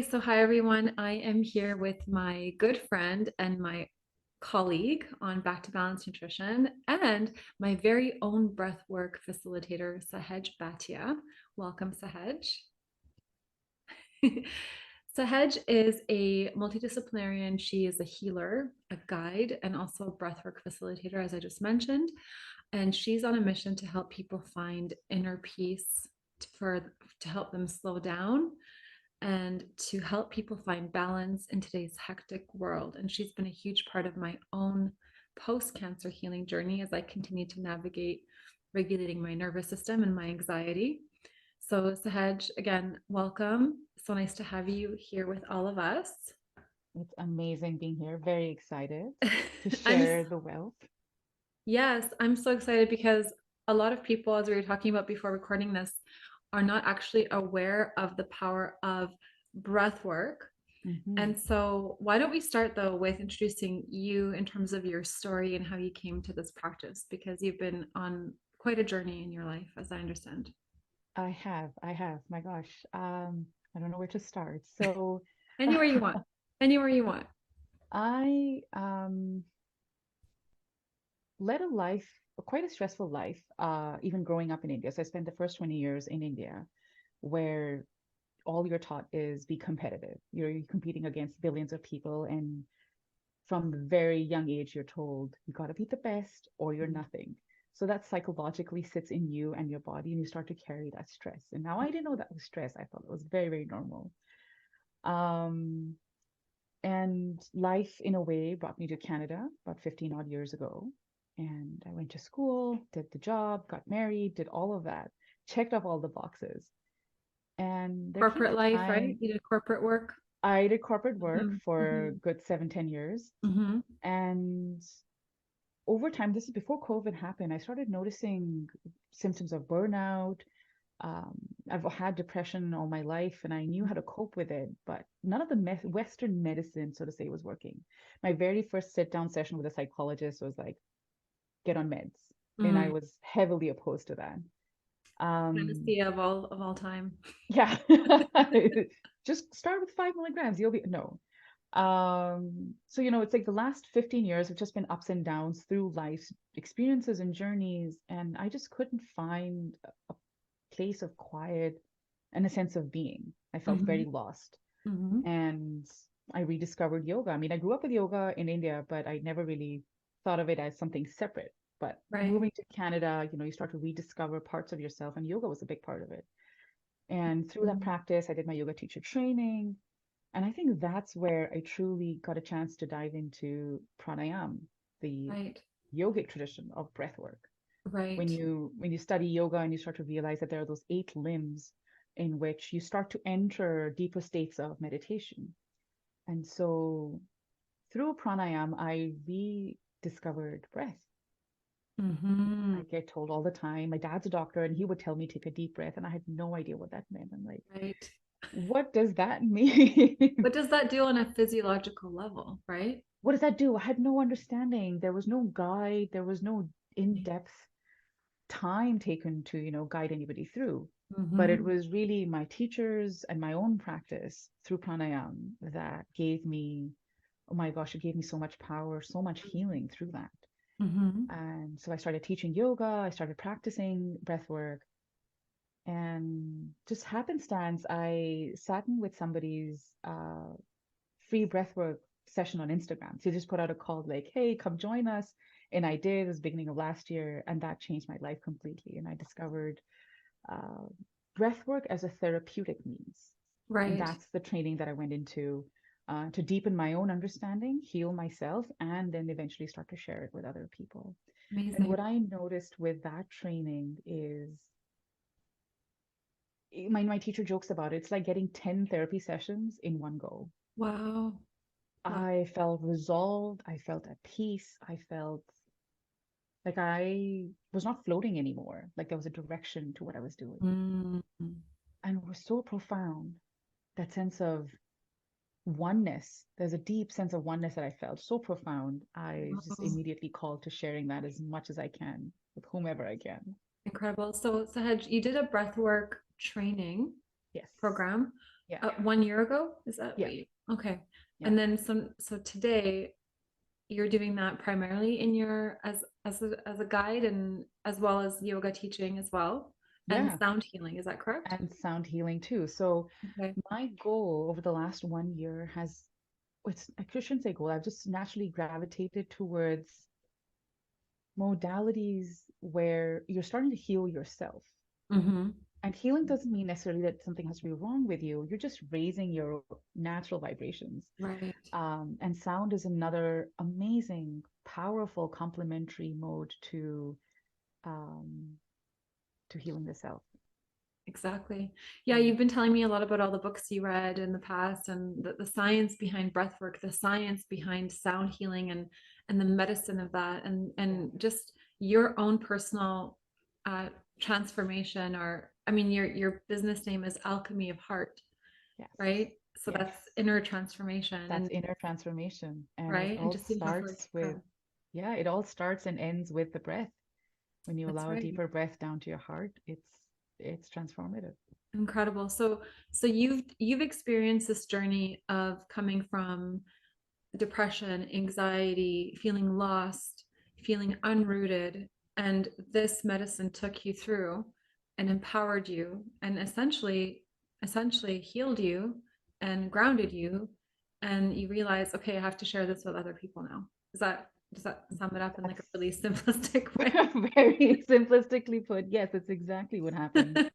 So, hi everyone. I am here with my good friend and my colleague on Back to Balance Nutrition and my very own breathwork facilitator, Sahej Bhatia. Welcome, Sahej. Sahej is a multidisciplinarian. She is a healer, a guide, and also a breathwork facilitator, as I just mentioned. And she's on a mission to help people find inner peace to help them slow down and to help people find balance in today's hectic world. And she's been a huge part of my own post cancer healing journey as I continue to navigate regulating my nervous system and my anxiety. So, Sahaj, again, welcome. So nice to have you here with all of us. It's amazing being here. Very excited to I'm, share the wealth. yes, I'm so excited because a lot of people, as we were talking about before recording this, are not actually aware of the power of breath work. Hmm. And so, why don't we start though with introducing you in terms of your story and how you came to this practice? Because you've been on quite a journey in your life, as I understand. I have. My gosh, I don't know where to start. So, Anywhere you want, anywhere you want. I led a life, quite a stressful life, even growing up in India. So I spent the first 20 years in India, where all you're taught is be competitive. You're competing against billions of people, and from a very young age, you're told you got to be the best or you're nothing. So that psychologically sits in you and your body, and you start to carry that stress. And now I didn't know that was stress. I thought it was very, very normal. Um, and life, in a way, brought me to Canada about 15 odd years ago. And I went to school, did the job, got married, did all of that, checked off all the boxes. And there came Corporate a life, right? time You did corporate work. I did corporate work Mm-hmm. for a Mm-hmm. good 7, 10 years. Mm-hmm. And over time, this is before COVID happened, I started noticing symptoms of burnout. Um, I've had depression all my life and I knew how to cope with it, but none of the Western medicine, so to say, was working. My very first sit down session with a psychologist was like, get on meds. And I Mm. was heavily opposed to that. Um, Panacea of all time. yeah, just start with 5 milligrams. You'll be, no. So, it's like the last 15 years have just been ups and downs through life's experiences and journeys. And I just couldn't find a place of quiet and a sense of being. I felt Mm-hmm. very lost. Mm-hmm. And I rediscovered yoga. I mean, I grew up with yoga in India, but I never really thought of it as something separate. But Right. moving to Canada, you start to rediscover parts of yourself, and yoga was a big part of it. And through that Mm. practice, I did my yoga teacher training. And I think that's where I truly got a chance to dive into pranayam, the Right. yogic tradition of breath work. When Right. you study yoga and you start to realize that there are those 8 limbs in which you start to enter deeper states of meditation. And so through pranayam, I rediscovered breath. Mm-hmm. I get told all the time, my dad's a doctor and he would tell me take a deep breath, and I had no idea what that meant. I'm like, Right. what does that mean? What does that do on a physiological level, right? What does that do? I had no understanding. There was no guide. There was no in-depth time taken to, guide anybody through. But it Mm-hmm. was really my teachers and my own practice through pranayam that gave me, oh my gosh, it gave me so much power, so much healing through that. Mm-hmm. And so I started teaching yoga, I started practicing breath work, and just happenstance, I sat in with somebody's free breathwork session on Instagram. So he just put out a call like, hey, come join us. And I did. It was the beginning of last year, and that changed my life completely. And I discovered uh, breathwork as a therapeutic means. And Right. that's the training that I went into to deepen my own understanding, heal myself, and then eventually start to share it with other people. And Amazing. what I noticed with that training is my teacher jokes about it. It's like getting 10 therapy sessions in one go. Wow. Wow. I felt resolved. I felt at peace. I felt like I was not floating anymore. Like there was a direction to what I was doing. Mm. And it was so profound, that sense of oneness. There's a deep sense of oneness that I felt so profound. I just Wow. immediately called to sharing that as much as I can with whomever I can. Incredible. So, Sahaj, you did a breathwork training Yes. program. Yeah. 1 year ago? Is that Yeah. what you, okay. Yeah. And then so today you're doing that primarily in your as a guide and as well as yoga teaching as well and Yeah. sound healing. Is that correct? And sound healing too. So Okay. my goal over the last 1 year has, it's, I shouldn't say goal, I've just naturally gravitated towards modalities where you're starting to heal yourself. Mm-hmm. And healing doesn't mean necessarily that something has to be wrong with you. You're just raising your natural vibrations. Right. And sound is another amazing, powerful complementary mode um, to healing the self. Exactly. Yeah, Mm. you've been telling me a lot about all the books you read in the past and the science behind breath work, the science behind sound healing and the medicine of that Yeah. and just your own personal uh transformation or I mean your business name is Alchemy of Heart, Yes. right? So Yes. that's inner transformation That's and inner transformation. And it right? And all just seeing how far starts with, yeah, it all starts and ends with the breath. When you that's allow a right. deeper breath down to your heart, it's transformative. Incredible. So you've experienced this journey of coming from depression, anxiety, feeling lost, feeling unrooted. And this medicine took you through and empowered you and essentially healed you and grounded you. And you realize, okay, I have to share this with other people now. Does that sum it up in like a That's really simplistic way? very simplistically put. Yes, it's exactly what happened.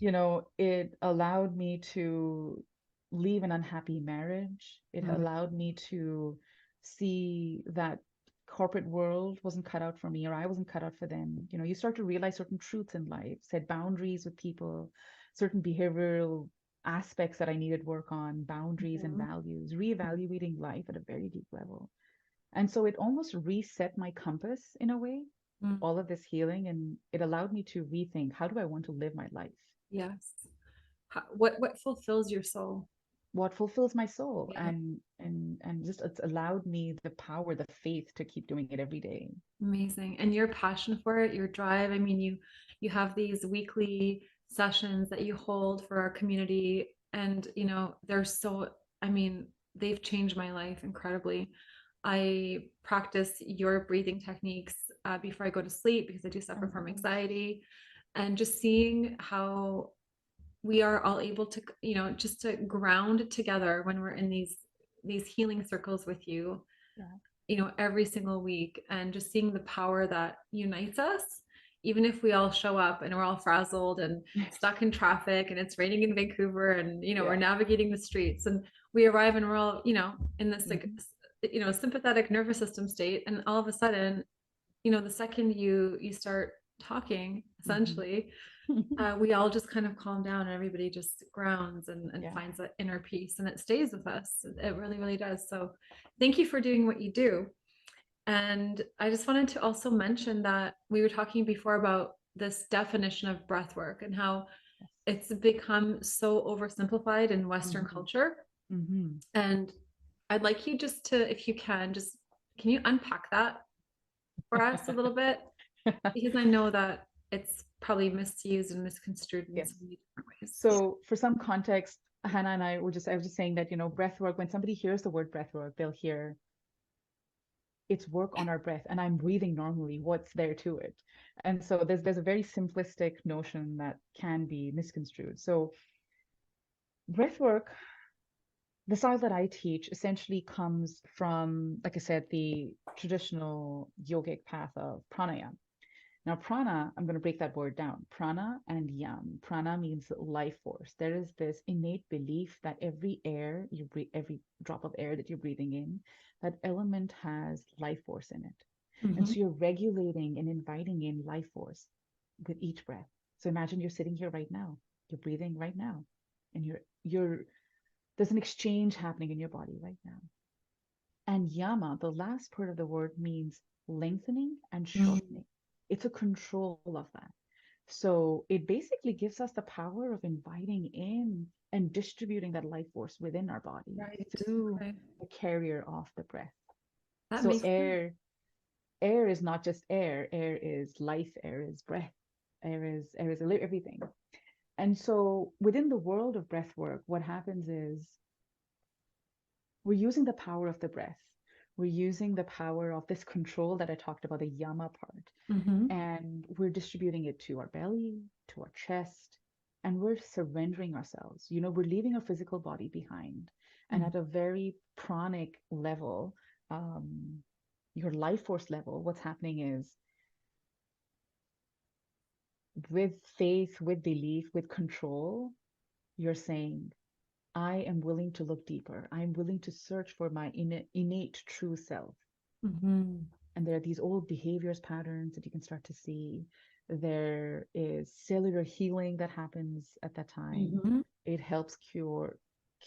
You know, it allowed me to leave an unhappy marriage. It Mm, allowed me to see that corporate world wasn't cut out for me or I wasn't cut out for them. You know, you start to realize certain truths in life, set boundaries with people, certain behavioral aspects that I needed work on, boundaries and mhm, values, reevaluating life at a very deep level. And so it almost reset my compass in a way, mm. all of this healing, and it allowed me to rethink, how do I want to live my life? Yes. What fulfills your soul? What fulfills my soul? Yeah. And just it's allowed me the power, the faith to keep doing it every day. Amazing. And your passion for it, your drive. I mean, you have these weekly sessions that you hold for our community and they're so I mean, they've changed my life incredibly. I practice your breathing techniques before I go to sleep because I do Oh, suffer from nice. anxiety and just seeing how we are all able to just to ground together when we're in these healing circles with you Yeah. every single week and just seeing the power that unites us, even if we all show up and we're all frazzled and stuck in traffic and it's raining in Vancouver and, we're Yeah. navigating the streets and we arrive and we're all, in this like, Hmm. sympathetic nervous system state. And all of a sudden, the second you start talking, Hmm. essentially, we all just kind of calm down and everybody just grounds and Yeah. finds that inner peace and it stays with us. It really, really does. So thank you for doing what you do. And I just wanted to also mention that we were talking before about this definition of breath work and how Yes. it's become so oversimplified in Western Hmm. culture. Hmm. And I'd like you just to, if you can you unpack that for us a little bit? Because I know that it's probably misused and misconstrued in so Yes. many different ways. So for some context, Hannah and I was just saying that, breath work, when somebody hears the word breath work, they'll hear it's work on our breath and I'm breathing normally. What's there to it? And so there's a very simplistic notion that can be misconstrued. So breath work, the style that I teach essentially comes from, like I said, the traditional yogic path of pranayama. Now, prana, I'm going to break that word down. Prana and yam. Prana means life force. There is this innate belief that every air you breathe, every drop of air that you're breathing in, that element has life force in it. And Mhm. so you're regulating and inviting in life force with each breath. So imagine you're sitting here right now. You're breathing right now. And there's an exchange happening in your body right now. And yama, the last part of the word, means lengthening and Mm. shortening. It's a control of that. So it basically gives us the power of inviting in and distributing that life force within our body Right. through Okay. the carrier of the breath. That So makes sense. air is not just air. Air is life. Air is breath. Air is everything. And so within the world of breath work, what happens is we're using the power of the breath. We're using the power of this control that I talked about, the yama part, Mm-hmm. and we're distributing it to our belly, to our chest, and we're surrendering ourselves. We're leaving our physical body behind. And at a very pranic level, um, your life force level, what's happening is with faith, with belief, with control, you're saying, I am willing to look deeper. I am willing to search for my innate true self. Mm-hmm. And there are these old behaviors patterns that you can start to see. There is cellular healing that happens at that time. Mm-hmm. It helps cure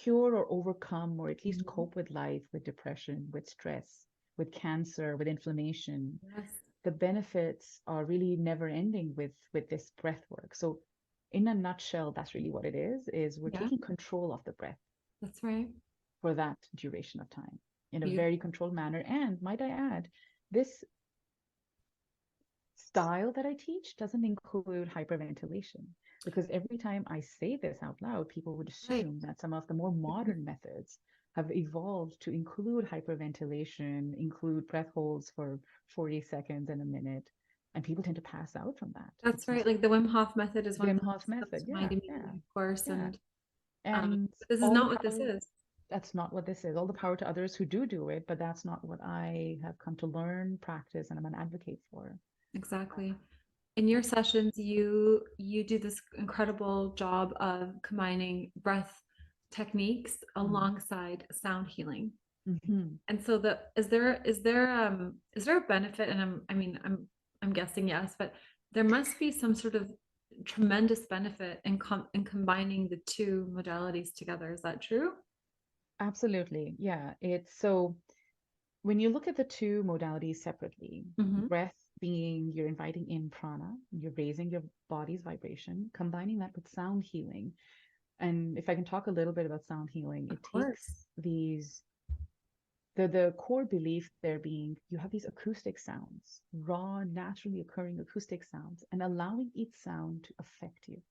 or overcome, or at least Mm-hmm. cope with life, with depression, with stress, with cancer, with inflammation. Yes. The benefits are really never ending with this breath work. So in a nutshell, that's really what it is we're Yeah, taking control of the breath that's right. for that duration of time in a very Beautiful. controlled manner. And might I add, this style that I teach doesn't include hyperventilation, because every time I say this out loud, people would Right. assume that some of the more Mhm. modern methods have evolved to include hyperventilation, include breath holds for 40 seconds and a minute, and people tend to pass out from that. That's It's right. not Like the Wim Hof method is one of Wim the Hof things method. that's Yeah, reminding me yeah, of course. yeah. And And but this is all the not what this power, is. that's not what this is. All the power to others who do it, but that's not what I have come to learn, practice, and I'm an advocate for. Exactly. In Yeah. your sessions, you do this incredible job of combining breath techniques alongside sound healing. Mm-hmm. And so the is there a benefit? And I'm guessing yes, but there must be some sort of tremendous benefit in combining the two modalities together. Is that true? Absolutely. Yeah. It's so when you look at the two modalities separately, Mm-hmm. breath being you're inviting in prana, you're raising your body's vibration, combining that with sound healing. And if I can talk a little bit about sound healing, Of it course. takes these the core belief there being you have these acoustic sounds, raw, naturally occurring acoustic sounds, and allowing each sound to affect you.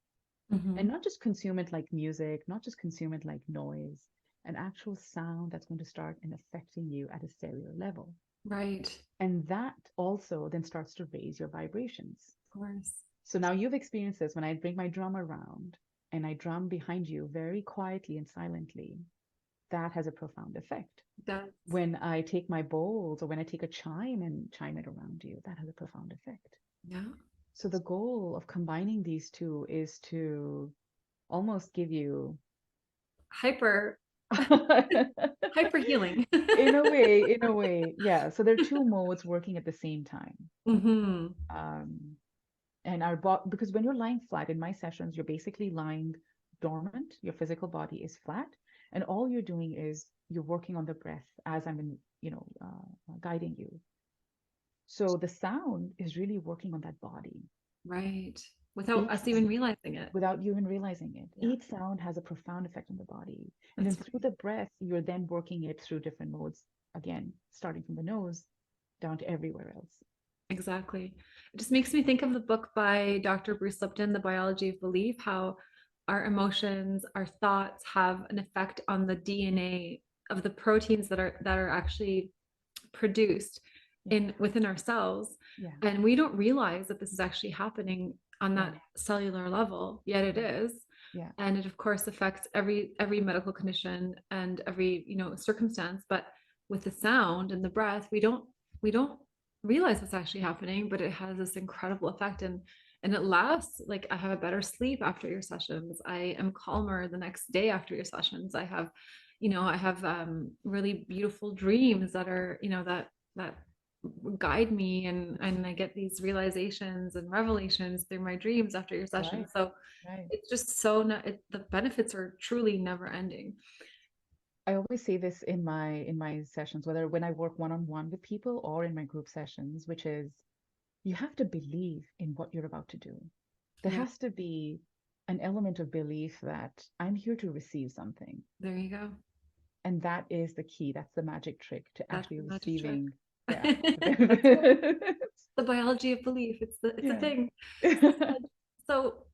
And Mm-hmm. not just consume it like music, not just consume it like noise, an actual sound that's going to start and affecting you at a cellular level. Right. And that also then starts to raise your vibrations. Of course. So now you've experienced this when I bring my drum around and I drum behind you very quietly and silently. That has a profound effect. It does. When I take my bowls or when I take a chime and chime it around you, that has a profound effect. Yeah. So the goal of combining these two is to almost give you Hyper hyper healing. in a way, yeah. So there are two modes working at the same time. Mm-hmm. Um, and because when you're lying flat in my sessions, you're basically lying dormant. Your physical body is flat, and all you're doing is you're working on the breath as guiding you. So the sound is really working on that body. Right. Without Each us even realizing it. without you even realizing it. Yeah, Each sound has a profound effect on the body. And then that's through the breath, you're then working it through different modes, again, starting from the nose down to everywhere else. exactly. It just makes me think of the book by Dr. Bruce Lipton, The Biology of Belief, how our emotions, our thoughts have an effect on the DNA of the proteins that are actually produced Yeah, in within our cells. yeah, And we don't realize that this is actually happening on that right, cellular level, yet it right, is. yeah, And it of course affects every medical condition and every circumstance. But with the sound and the breath, we don't realize what's actually happening, but it has this incredible effect. And it lasts. Like, I have a better sleep after your sessions. I am calmer the next day after your sessions. I have really beautiful dreams that are that guide me, and I get these realizations and revelations through my dreams after your session. right, So right. it's just the benefits are truly never ending. I always say this in my sessions, whether when I work one-on-one with people or in my group sessions, which is you have to believe in what you're about to do. There Yeah, has to be an element of belief that I'm here to receive something. there you go. And that is the key. That's the magic trick to That's actually the magic trick. receiving, yeah, the That's right. benefits. The biology of belief. It's a Yeah. thing. So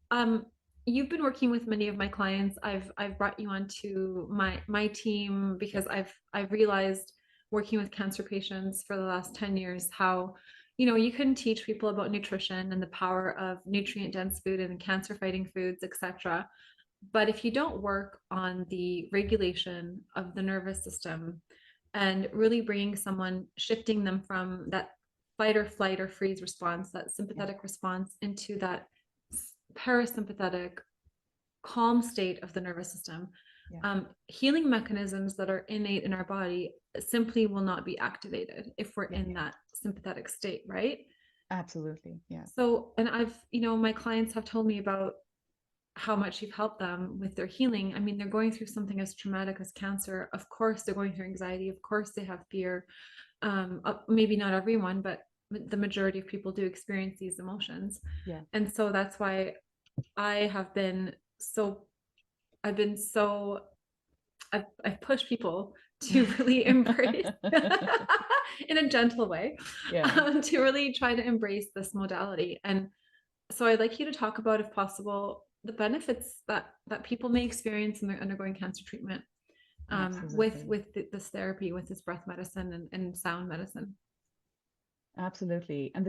you've been working with many of my clients. I've brought you onto my team because I've realized working with cancer patients for the last 10 years how you can teach people about nutrition and the power of nutrient dense food and cancer fighting foods, etc. But if you don't work on the regulation of the nervous system and really bringing someone, shifting them from that fight or flight or freeze response, that Yeah, sympathetic response, into that parasympathetic, calm state of the nervous system, yeah, healing mechanisms that are innate in our body simply will not be activated if we're yeah, in that sympathetic state, right? absolutely. Yeah, So, and my clients have told me about how much you've helped them with their healing. I mean, they're going through something as traumatic as cancer. Of course, they're going through anxiety. Of course, they have fear. Maybe not everyone, but the majority of people do experience these emotions. yeah. And so that's why I have been so, I've been so, I've pushed people to really embrace, in a gentle way, Yeah. to really try to embrace this modality. And so I'd like you to talk about, if possible, the benefits that people may experience when they're undergoing cancer treatment, with Absolutely. this therapy, with this breath medicine and sound medicine. Absolutely. And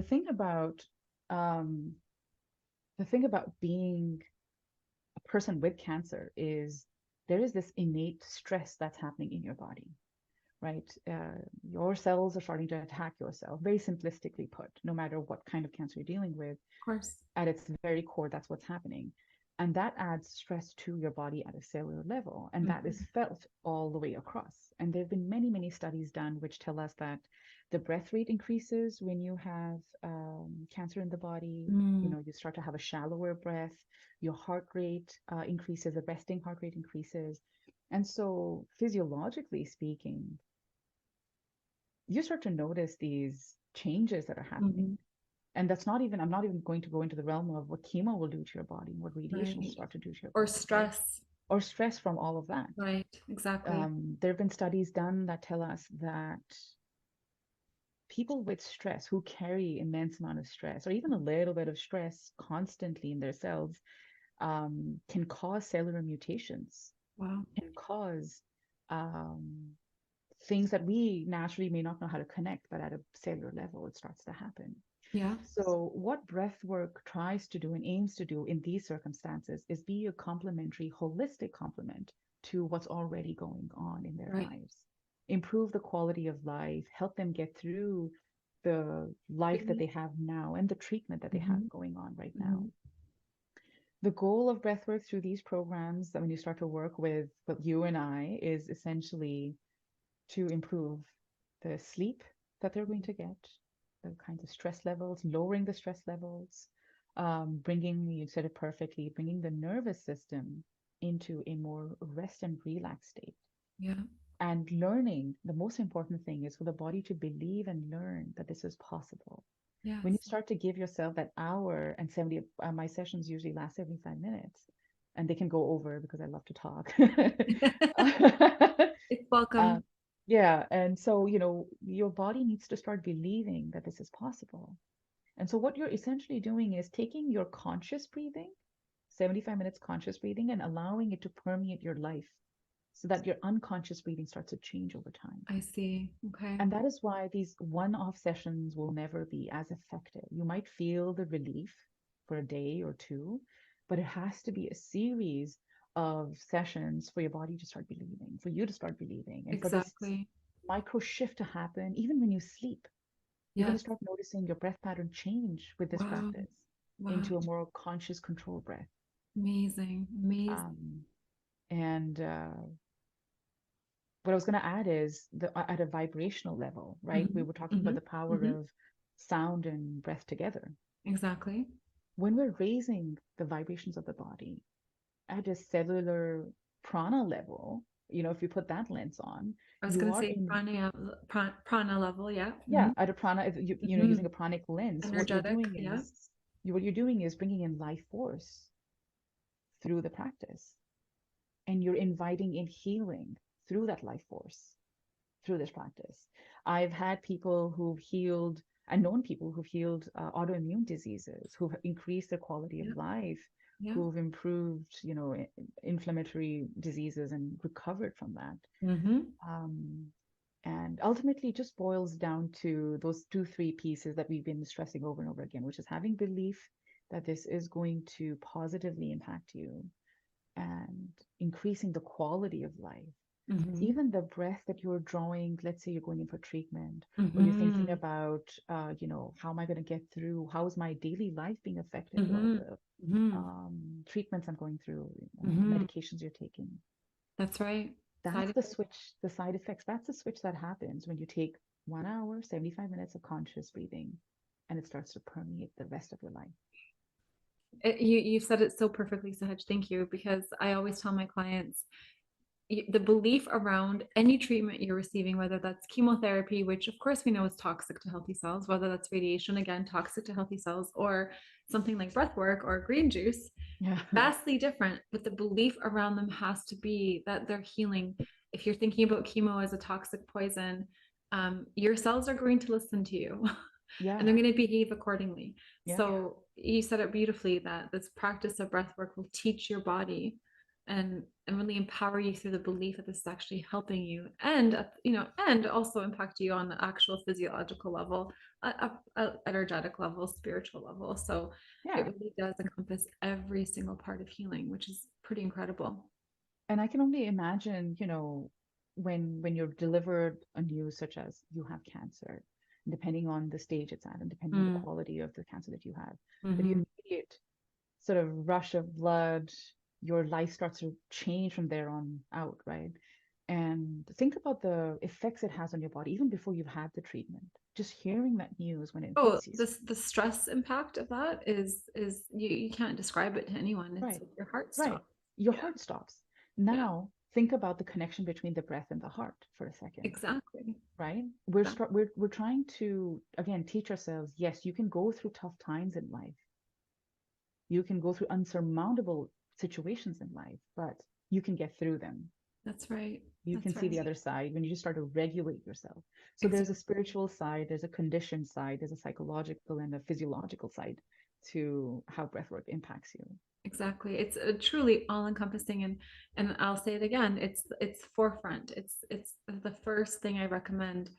um the thing about being a person with cancer is there is this innate stress that's happening in your body, right? Your cells are starting to attack yourself, very simplistically put, no matter what kind of cancer you're dealing with. Of course. At its very core, that's what's happening. And that adds stress to your body at a cellular level. And that is Mhm. felt all the way across. And there have been many, many studies done which tell us that the breath rate increases when you have cancer in the body. You Mm, know, you start to have a shallower breath, your heart rate increases, the resting heart rate increases. And so, physiologically speaking, you start to notice these changes that are happening. mhm. And that's not even, I'm not even going to go into the realm of what chemo will do to your body, what radiation will Right. start to do to your Or body, right? stress. Or stress from all of that. Right. Exactly. There have been studies done that tell us that people with stress who carry immense amount of stress or even a little bit of stress constantly in their cells can cause cellular mutations, Wow. can cause um, things that we naturally may not know how to connect, but at a cellular level, it starts to happen. Yeah. So, what breath work tries to do and aims to do in these circumstances is be a complementary, holistic complement to what's already going on in their Right. lives. Improve the quality of life, help them get through the life that Really. they have now and the treatment that they have Hmm. going on right now. Hmm. The goal of breathwork through these programs, that when you start to work with you and I, is essentially to improve the sleep that they're going to get, the kinds of stress levels, lowering the stress levels, bringing, you said it perfectly, bringing the nervous system into a more rest and relaxed state. Yeah. And learning, the most important thing is for the body to believe and learn that this is possible. When you Yes. start to give yourself that hour and 70, my sessions usually last 75 minutes, and they can go over because I love to talk. It's Uh, welcome. yeah, and so, you know, your body needs to start believing that this is possible. And so, what you're essentially doing is taking your conscious breathing, 75 minutes conscious breathing, and allowing it to permeate your life so that your unconscious breathing starts to change over time. I see. Okay. And that is why these one off sessions will never be as effective. You might feel the relief for a day or two, but it has to be a series of sessions for your body to start believing, for you to start believing, and for this Exactly. micro shift to happen even when you sleep. You're going to Yes. start noticing your breath pattern change with this Wow. practice Wow. into a more conscious control breath. Amazing. Amazing. Um, and what I was going to add is at a vibrational level, right? We Hmm. were talking about Hmm. the power Hmm. of sound and breath together. Exactly. When we're raising the vibrations of the body at a cellular prana level, you know, if you put that lens on, I was you going to are say in, prana level. Yeah. yeah, at a prana, you know, Hmm. using a pranic lens, what you're Energetic. doing Yeah. is, what you're doing is bringing in life force through the practice, and you're inviting in healing through that life force through this practice. I've had people who've healed, and known people who've healed autoimmune diseases, who've increased their quality Yeah. of life, Yeah. who've improved, inflammatory diseases and recovered from that. Mm-hmm. Um, and ultimately, it just boils down to those two, three pieces that we've been stressing over and over again, which is having belief that this is going to positively impact you and increasing the quality of life. Mm-hmm. Even the breath that you're drawing, let's say you're going in for treatment, or you're thinking Mm-hmm. about, how am I going to get through? How is my daily life being affected with all Mm-hmm. the Mm-hmm. treatments I'm going through, the Mm-hmm. medications you're taking? That's right. That's Side the effects. switch, the side effects. That's the switch that happens when you take 1 hour, 75 minutes of conscious breathing, and it starts to permeate the rest of your life. You said it so perfectly, Sahaj. Thank you. Because I always tell my clients the belief around any treatment you're receiving, whether that's chemotherapy, which of course we know is toxic to healthy cells, whether that's radiation, again, toxic to healthy cells, or something like breath work or green juice, Yeah. vastly different. But the belief around them has to be that they're healing. If you're thinking about chemo as a toxic poison, your cells are going to listen to you and they're Yeah. going to behave accordingly. Yeah. So you said it beautifully that this practice of breath work will teach your body and really empower you through the belief that this is actually helping you and and also impact you on the actual physiological level, energetic level, spiritual level. So it Yeah. really does encompass every single part of healing, which is pretty incredible. And I can only imagine, when you're delivered a news such as you have cancer, depending on the stage it's at and depending on the Mm, quality of the cancer that you have, the hmm. immediate sort of rush of blood, your life starts to change from there on out, right? And think about the effects it has on your body even before you've had the treatment. Just hearing that news when it Oh, hits you. the stress impact of that is you can't describe it to anyone. It's Right, like your heart right. stops. Your Yeah, heart stops. yeah, Now, think about the connection between the breath and the heart for a second, exactly. right? Exactly. We're trying to again teach ourselves, yes, you can go through tough times in life. You can go through unsurmountable situations in life, but you can get through them. That's right. You can That's see right. the other side when you just start to regulate yourself. So there's a Exactly. spiritual side, there's a conditioned side, there's a psychological and a physiological side to how breathwork impacts you. Exactly. It's a truly all-encompassing, and I'll say it again, it's forefront. It's the first thing I recommend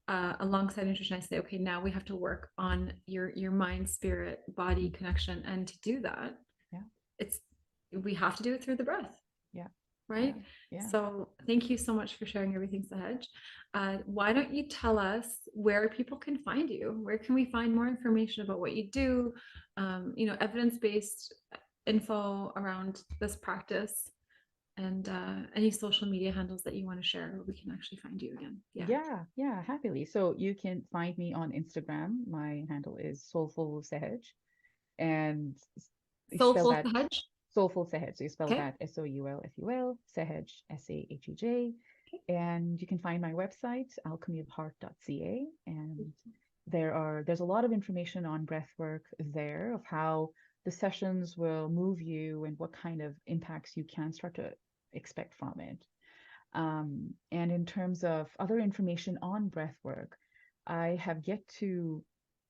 alongside nutrition. I say, okay, now we have to work on your mind, spirit, body Mm. connection. And to do that, Yeah, it's we have to do it through the breath, yeah, right? yeah, yeah. So thank you so much for sharing everything, Sahaj. Why don't you tell us where people can find you? Where can we find more information about what you do? Evidence-based info around this practice and any social media handles that you want to share where we can actually find you again. Yeah. Yeah, yeah, happily. So you can find me on Instagram. My handle is Soulful Sehaj, and you spell Soulful that Sahaj. Soulful Sehaj. So you spell Okay. that Soulful, Sehaj, Sahej. And you can find my website, alchemyofheart.ca. And there's a lot of information on breathwork there of how the sessions will move you and what kind of impacts you can start to expect from it. And in terms of other information on breathwork, I have yet to,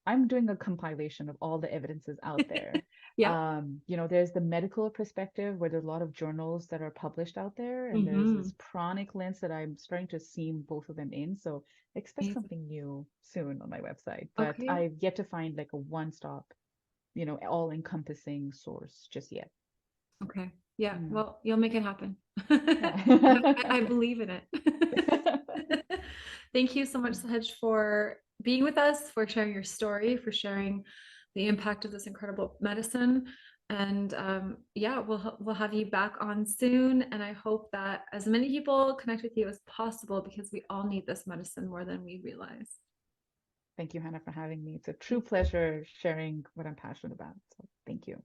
I'm doing a compilation of all the evidences out there. Yeah. There's the medical perspective where there's a lot of journals that are published out there, and there's Mm-hmm. this pranic lens that I'm starting to seam both of them in. So expect Amazing. something new soon on my website. But Okay. I've yet to find like a one-stop, all-encompassing source just yet. Okay. Yeah. Mm. Well, you'll make it happen. I Yeah. believe in it. Thank you so much, Sahaj, for being with us, for sharing your story, for sharing the impact of this incredible medicine. And yeah, we'll have you back on soon. And I hope that as many people connect with you as possible because we all need this medicine more than we realize. Thank you, Hannah, for having me. It's a true Thank you. pleasure sharing what I'm passionate about. So thank you.